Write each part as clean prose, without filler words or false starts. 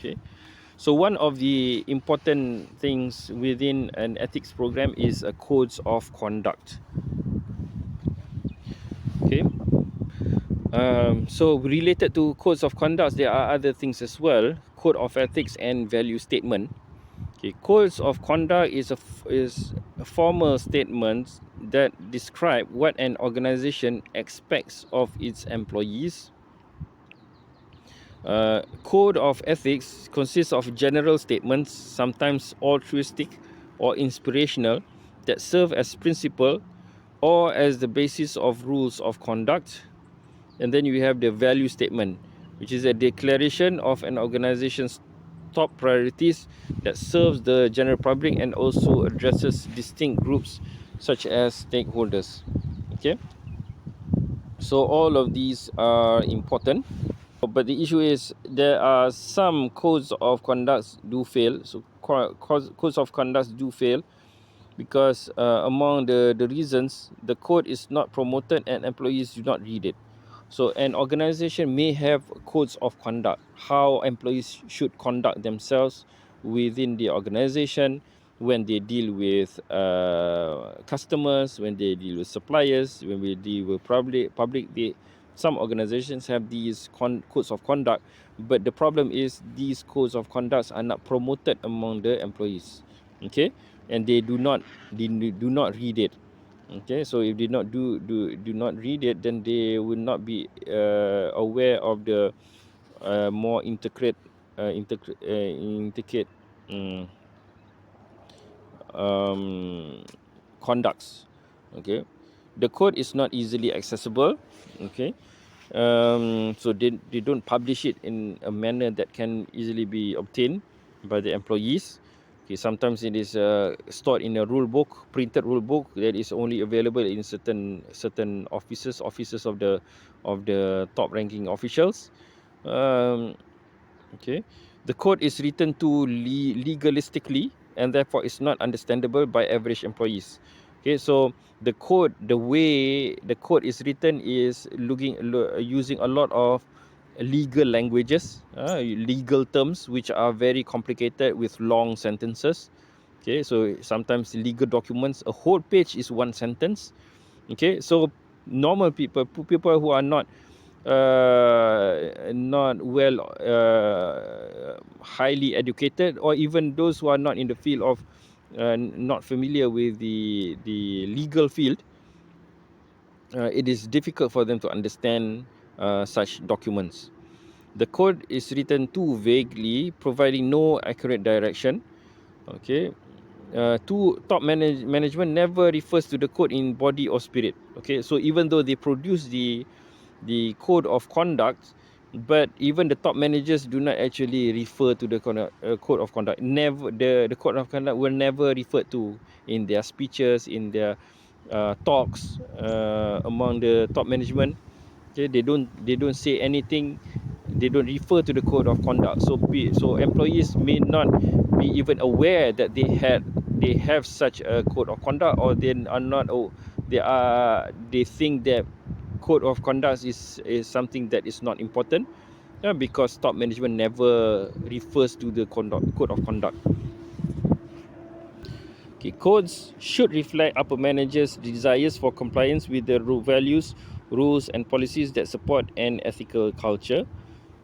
Okay, so one of the important things within an ethics program is a codes of conduct. Okay, so related to codes of conduct, there are other things as well. Code of ethics and value statement. Okay, codes of conduct is a formal statement that describe what an organization expects of its employees. Code of ethics consists of general statements, sometimes altruistic or inspirational, that serve as principle or as the basis of rules of conduct. And then you have the value statement, which is a declaration of an organization's top priorities that serves the general public and also addresses distinct groups such as stakeholders. Okay, so all of these are important, but the issue is there are some codes of conduct do fail. So codes of conduct do fail because among the reasons, the code is not promoted and employees do not read it. So an organization may have codes of conduct, how employees should conduct themselves within the organization when they deal with customers, when they deal with suppliers, when we deal with public. Some organizations have these codes of conduct, but the problem is these codes of conduct are not promoted among the employees. Okay, and they do not read it. Okay, so if they do not read it, then they will not be aware of the more intricate conducts. Okay, the code is not easily accessible. Okay, so they don't publish it in a manner that can easily be obtained by the employees. Okay, sometimes it is stored in a rule book, printed rule book that is only available in certain offices of the top ranking officials. Okay, the code is written too legalistically and therefore is not understandable by average employees. Okay, so the way the code is written is using a lot of legal languages, legal terms which are very complicated with long sentences. Okay, so sometimes legal documents, a whole page is one sentence. Okay, so normal people who are not well highly educated, or even those who are not in the field of not familiar with the legal field, it is difficult for them to understand such documents. The code is written too vaguely, providing no accurate direction. Okay, management never refers to the code in body or spirit. Okay, so even though they produce the code of conduct, but even the top managers do not actually refer to the code of conduct. Never, the code of conduct will never refer to in their speeches, in their talks among the top management. Okay, they don't say anything. They don't refer to the code of conduct. So employees may not be even aware that they have such a code of conduct, or they are not. Oh, they think that code of conduct is something that is not important, because top management never refers to the code of conduct. Okay, codes should reflect upper managers' desires for compliance with the values, rules, and policies that support an ethical culture.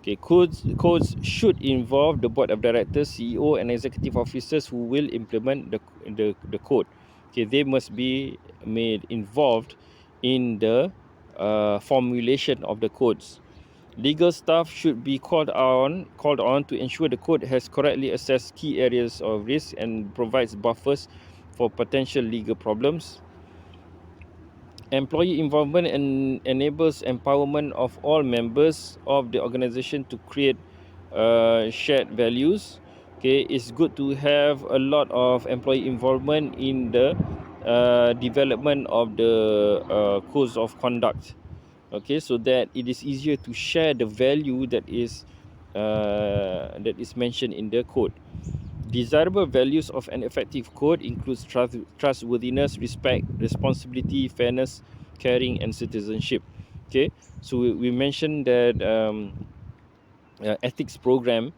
Okay, codes should involve the board of directors, CEO, and executive officers who will implement the code. Okay, they must be made involved in the formulation of the codes. Legal staff should be called on to ensure the code has correctly assessed key areas of risk and provides buffers for potential legal problems. Employee involvement enables empowerment of all members of the organization to create shared values. Okay, it's good to have a lot of employee involvement in the development of the codes of conduct. Okay, so that it is easier to share the value that is mentioned in the code. Desirable values of an effective code includes trustworthiness, respect, responsibility, fairness, caring, and citizenship. Okay, so we mentioned that ethics program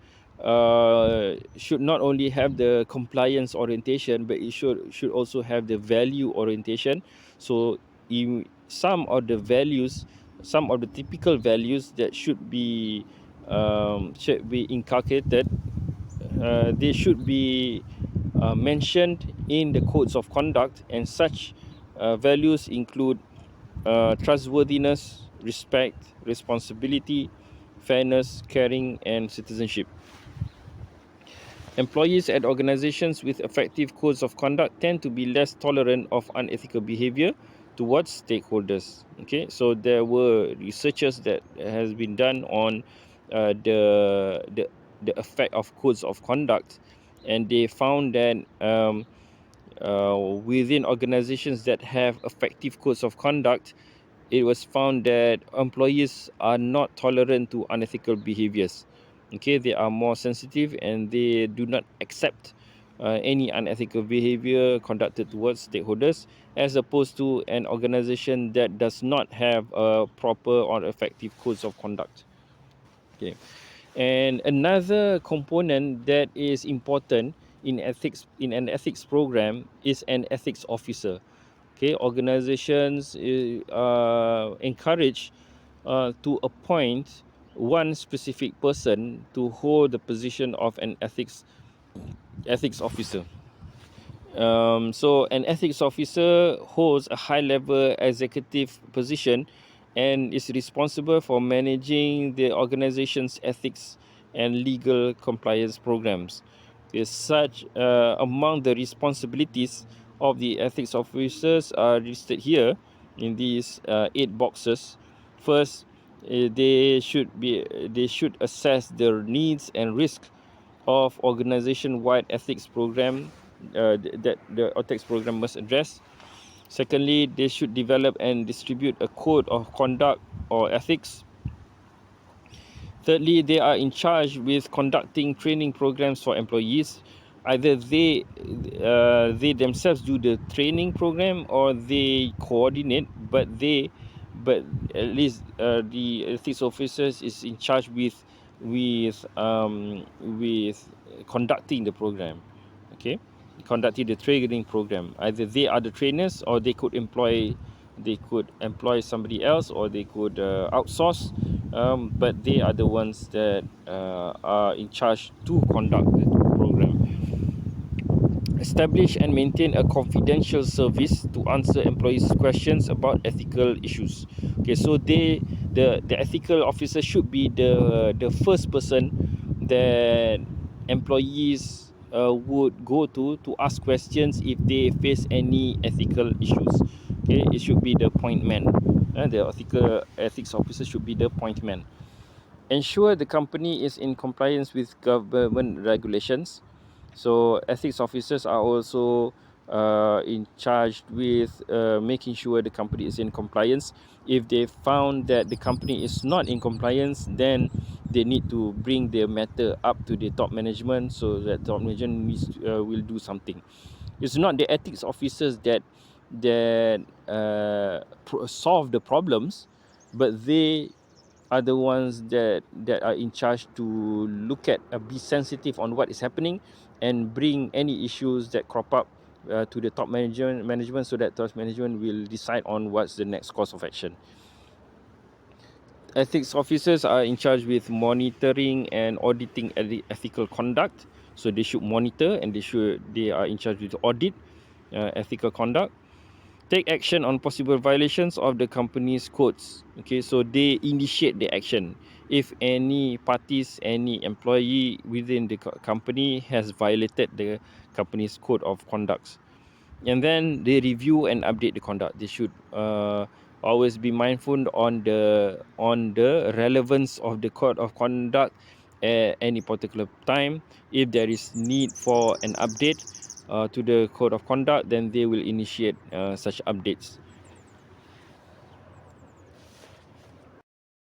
should not only have the compliance orientation, but it should also have the value orientation. So in some of the values, some of the typical values that should be inculcated, they should be mentioned in the codes of conduct, and such values include trustworthiness, respect, responsibility, fairness, caring, and citizenship. Employees at organizations with effective codes of conduct tend to be less tolerant of unethical behavior towards stakeholders. Okay, so there were researches that has been done on the effect of codes of conduct, and they found that within organizations that have effective codes of conduct, it was found that employees are not tolerant to unethical behaviors. Okay, they are more sensitive and they do not accept any unethical behavior conducted towards stakeholders, as opposed to an organization that does not have a proper or effective codes of conduct. Okay, and another component that is important in an ethics program is an ethics officer. Okay, organizations encourage to appoint one specific person to hold the position of an ethics officer. So an ethics officer holds a high-level executive position and is responsible for managing the organization's ethics and legal compliance programs. As such, among the responsibilities of the ethics officers are listed here in these 8 boxes. First, they should assess the needs and risks of organization-wide ethics program that the ethics program must address. Secondly, they should develop and distribute a code of conduct or ethics. Thirdly, they are in charge with conducting training programs for employees. Either they themselves do the training program or they coordinate, but at least the ethics officers is in charge with conducting the program. Okay, conducting the training program. Either they are the trainers or they could employ somebody else, or they could outsource, but they are the ones that are in charge to conduct the program. Establish and maintain a confidential service to answer employees' questions about ethical issues. Okay, so the ethical officer should be the first person that employees would go to ask questions if they face any ethical issues. Okay, it should be the point man. The ethics officer should be the point man. Ensure the company is in compliance with government regulations. So ethics officers are also in charge with making sure the company is in compliance. If they found that the company is not in compliance, then they need to bring the matter up to the top management, so that top management will do something. It's not the ethics officers that solve the problems, but they are the ones that are in charge to look at, be sensitive on what is happening, and bring any issues that crop up to the top management, so that top management will decide on what's the next course of action. Ethics officers are in charge with monitoring and auditing ethical conduct. So they should monitor, and they are in charge with audit ethical conduct. Take action on possible violations of the company's codes. Okay, so they initiate the action if any employee within the company has violated the company's code of conduct. And then they review and update the conduct. They should always be mindful on the relevance of the code of conduct at any particular time. If there is need for an update to the code of conduct, then they will initiate such updates.